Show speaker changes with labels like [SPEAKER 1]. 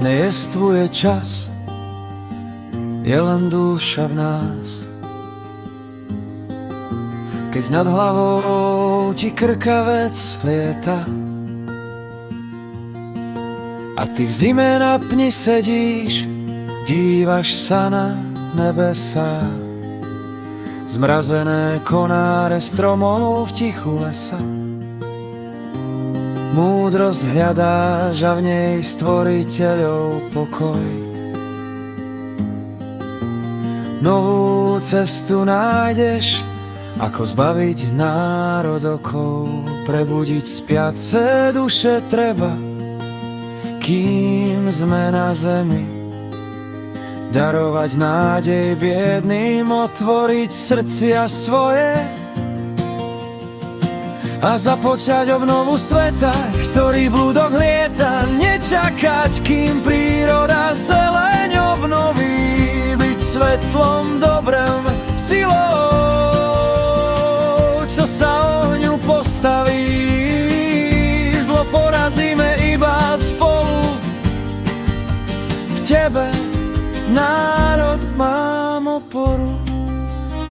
[SPEAKER 1] Nejestvuje čas, je len duša v nás. Keď nad hlavou ti krkavec lieta a ty v zime na pni sedíš, dívaš sa na nebesá. Zmrazené konáre stromov v tichu lesa. Múdrosť hľadáš a v nej stvoriteľov pokoj. Novú cestu nájdeš, ako zbaviť národ okov. Prebudiť spiace duše treba, kým sme na zemi. Darovať nádej biedným, otvoriť srdcia svoje a započať obnovu sveta, ktorý blúdok lieta. Nečakať, kým príroda zeleň obnoví, byť svetlom dobrem, silou, čo sa ohňu postaví. Zlo porazíme iba spolu, v tebe,